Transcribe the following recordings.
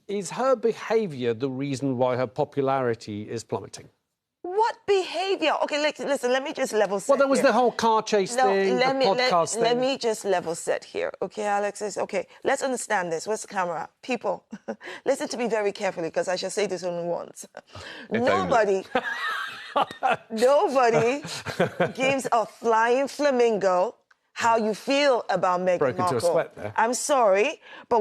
Is her behaviour the reason why her popularity is plummeting? What behaviour? Okay, listen, let me just level set. Well, there was the whole car chase thing, the podcast thing. Let me just level set here, okay, Alexis? Okay, let's understand this. Where's the camera? People, listen to me very carefully, because I shall say this only once. Nobody gives a flying flamingo how you feel about Meghan Markle. Broke into a sweat there. I'm sorry, but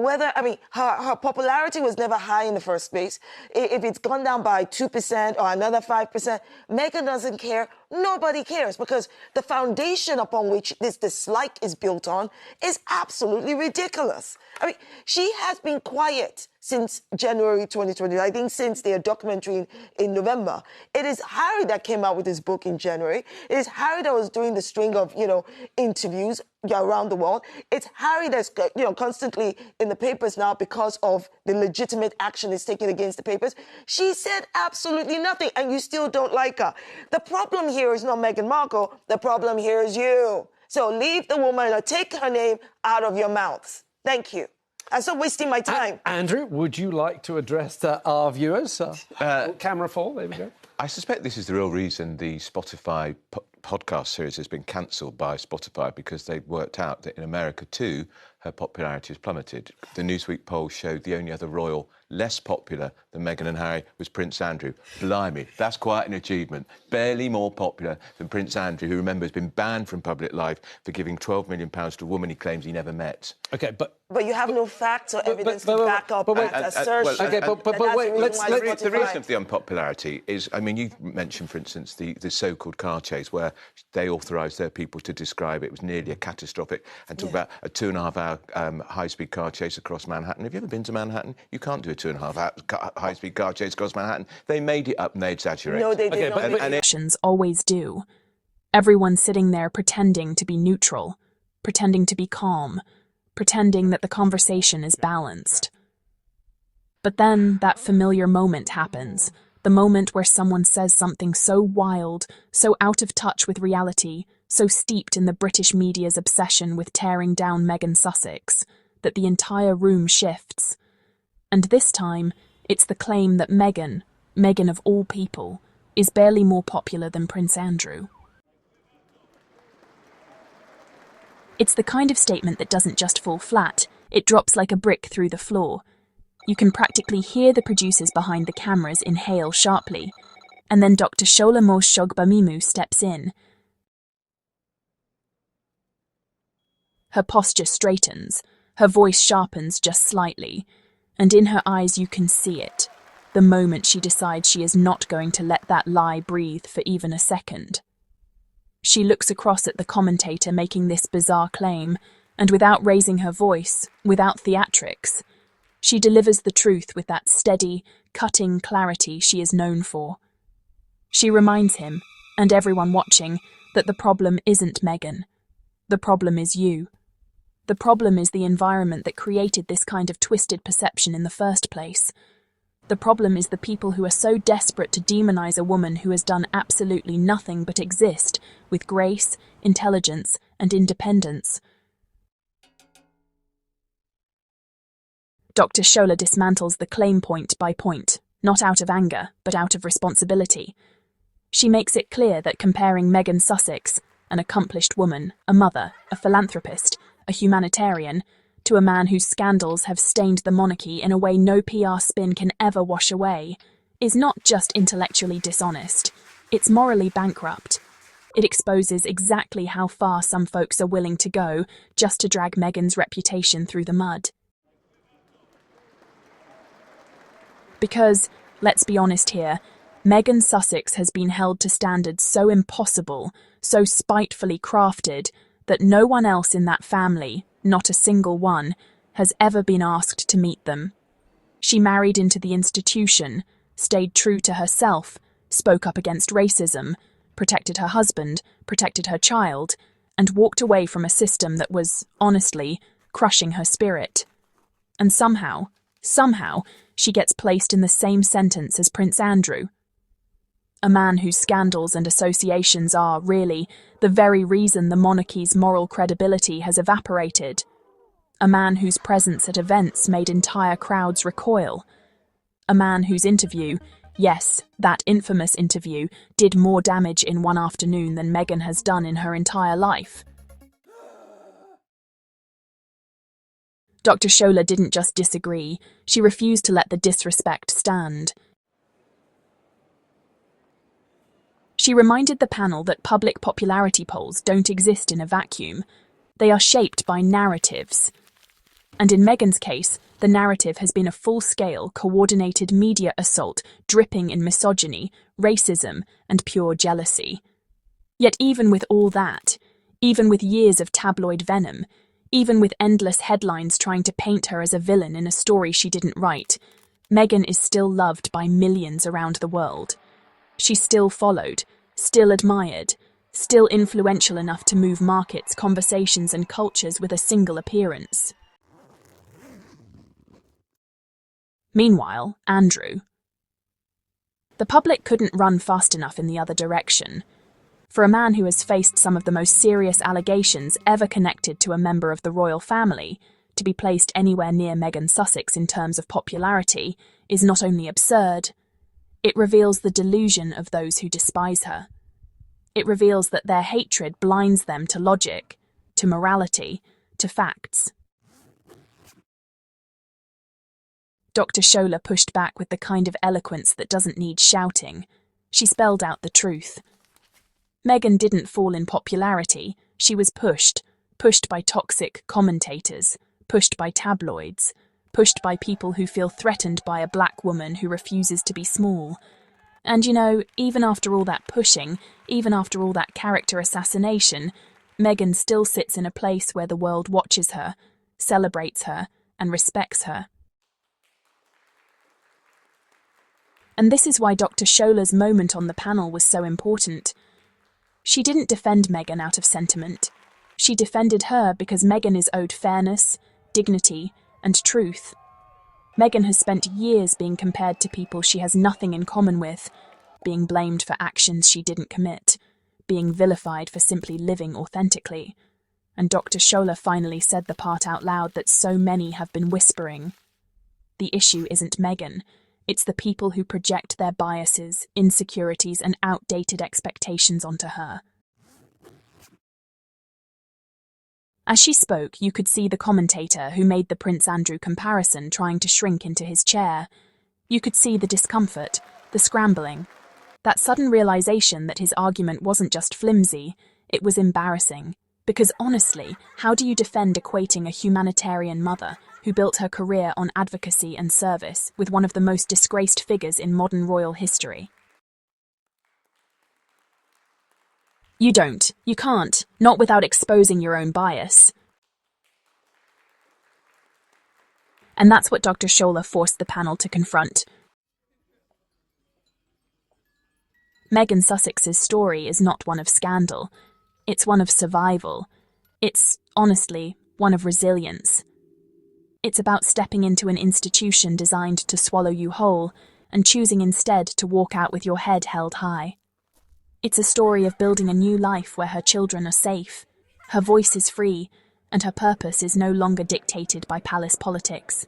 her popularity was never high in the first place. If it's gone down by 2% or another 5%, Meghan doesn't care. Nobody cares, because the foundation upon which this dislike is built on is absolutely ridiculous. I mean, she has been quiet since January 2020, I think since their documentary in November. It is Harry that came out with his book in January. It is Harry that was doing the string of, interviews around the world. It's Harry that's, constantly in the papers now because of the legitimate action it's taking against the papers. She said absolutely nothing, and you still don't like her. The problem here is not Meghan Markle. The problem here is you. So leave the woman or take her name out of your mouths. Thank you. I'm still wasting my time. Andrew, would you like to address our viewers? Camera 4, there we go. I suspect this is the real reason the Spotify podcast series has been cancelled by Spotify, because they worked out that in America too, her popularity has plummeted. The Newsweek poll showed the only other royal less popular than Meghan and Harry was Prince Andrew. Blimey, that's quite an achievement. Barely more popular than Prince Andrew, who, remember, has been banned from public life for giving £12 million to a woman he claims he never met. OK, but you have no facts or evidence to back up that assertion. The reason for the unpopularity is, I mean, you mentioned, for instance, the so-called car chase, where they authorised their people to describe it was nearly a catastrophic, and talk about a 2.5-hour high-speed car chase across Manhattan. Have you ever been to Manhattan? You can't do a 2.5-hour high-speed car chase across Manhattan. They made it up and they exaggerate. No, they did not. And elections always do. Everyone sitting there pretending to be neutral, pretending to be calm, pretending that the conversation is balanced. But then that familiar moment happens, the moment where someone says something so wild, so out of touch with reality, so steeped in the British media's obsession with tearing down Meghan Sussex, that the entire room shifts. And this time, it's the claim that Meghan of all people, is barely more popular than Prince Andrew. It's the kind of statement that doesn't just fall flat, it drops like a brick through the floor. You can practically hear the producers behind the cameras inhale sharply, and then Dr. Shola Shogbamimu steps in. Her posture straightens, her voice sharpens just slightly, and in her eyes you can see it, the moment she decides she is not going to let that lie breathe for even a second. She looks across at the commentator making this bizarre claim, and without raising her voice, without theatrics, she delivers the truth with that steady, cutting clarity she is known for. She reminds him, and everyone watching, that the problem isn't Meghan. The problem is you. The problem is the environment that created this kind of twisted perception in the first place. The problem is the people who are so desperate to demonize a woman who has done absolutely nothing but exist with grace, intelligence, and independence. Dr. Shola dismantles the claim point by point, not out of anger, but out of responsibility. She makes it clear that comparing Meghan Sussex, an accomplished woman, a mother, a philanthropist, a humanitarian, to a man whose scandals have stained the monarchy in a way no PR spin can ever wash away, is not just intellectually dishonest, it's morally bankrupt. It exposes exactly how far some folks are willing to go just to drag Meghan's reputation through the mud. Because, let's be honest here, Meghan Sussex has been held to standards so impossible, so spitefully crafted, that no one else in that family, not a single one, has ever been asked to meet them. She married into the institution, stayed true to herself, spoke up against racism, protected her husband, protected her child, and walked away from a system that was, honestly, crushing her spirit. And somehow, she gets placed in the same sentence as Prince Andrew. A man whose scandals and associations are, really, the very reason the monarchy's moral credibility has evaporated. A man whose presence at events made entire crowds recoil. A man whose interview, yes, that infamous interview, did more damage in one afternoon than Meghan has done in her entire life. Dr. Shola didn't just disagree, she refused to let the disrespect stand. She reminded the panel that public popularity polls don't exist in a vacuum. They are shaped by narratives. And in Meghan's case, the narrative has been a full-scale, coordinated media assault dripping in misogyny, racism, and pure jealousy. Yet even with all that, even with years of tabloid venom, even with endless headlines trying to paint her as a villain in a story she didn't write, Meghan is still loved by millions around the world. She's still followed, still admired, still influential enough to move markets, conversations, and cultures with a single appearance. Meanwhile, Andrew. The public couldn't run fast enough in the other direction. For a man who has faced some of the most serious allegations ever connected to a member of the royal family, to be placed anywhere near Meghan Sussex in terms of popularity is not only absurd, it reveals the delusion of those who despise her. It reveals that their hatred blinds them to logic, to morality, to facts. Dr. Shola pushed back with the kind of eloquence that doesn't need shouting. She spelled out the truth. Meghan didn't fall in popularity. She was pushed by toxic commentators, pushed by tabloids, pushed by people who feel threatened by a black woman who refuses to be small. And you know, even after all that pushing, even after all that character assassination, Meghan still sits in a place where the world watches her, celebrates her, and respects her. And this is why Dr. Shola's moment on the panel was so important. She didn't defend Meghan out of sentiment. She defended her because Meghan is owed fairness, dignity, and truth. Meghan has spent years being compared to people she has nothing in common with, being blamed for actions she didn't commit, being vilified for simply living authentically. And Dr. Shola finally said the part out loud that so many have been whispering. The issue isn't Meghan. It's the people who project their biases, insecurities, and outdated expectations onto her. As she spoke, you could see the commentator who made the Prince Andrew comparison trying to shrink into his chair. You could see the discomfort, the scrambling, that sudden realization that his argument wasn't just flimsy, it was embarrassing. Because honestly, how do you defend equating a humanitarian mother who built her career on advocacy and service with one of the most disgraced figures in modern royal history? You don't. You can't. Not without exposing your own bias. And that's what Dr. Shola forced the panel to confront. Meghan Sussex's story is not one of scandal. It's one of survival. It's, honestly, one of resilience. It's about stepping into an institution designed to swallow you whole and choosing instead to walk out with your head held high. It's a story of building a new life where her children are safe, her voice is free, and her purpose is no longer dictated by palace politics.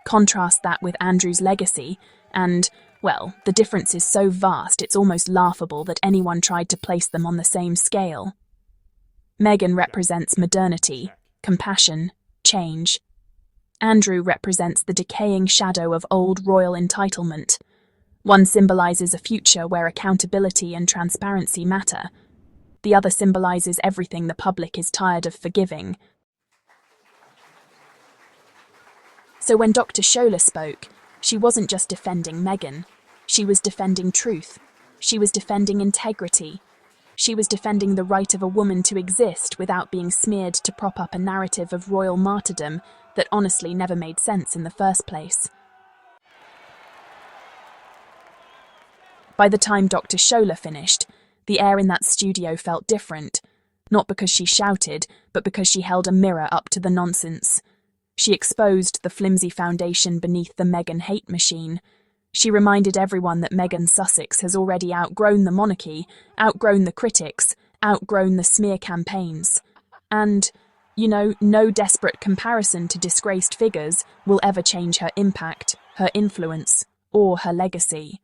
Contrast that with Andrew's legacy, and, well, the difference is so vast it's almost laughable that anyone tried to place them on the same scale. Meghan represents modernity, compassion, change. Andrew represents the decaying shadow of old royal entitlement. One symbolises a future where accountability and transparency matter. The other symbolises everything the public is tired of forgiving. So when Dr. Shola spoke, she wasn't just defending Meghan. She was defending truth. She was defending integrity. She was defending the right of a woman to exist without being smeared to prop up a narrative of royal martyrdom that honestly never made sense in the first place. By the time Dr. Shola finished, the air in that studio felt different, not because she shouted, but because she held a mirror up to the nonsense. She exposed the flimsy foundation beneath the Meghan hate machine. She reminded everyone that Meghan Sussex has already outgrown the monarchy, outgrown the critics, outgrown the smear campaigns. And, you know, no desperate comparison to disgraced figures will ever change her impact, her influence, or her legacy.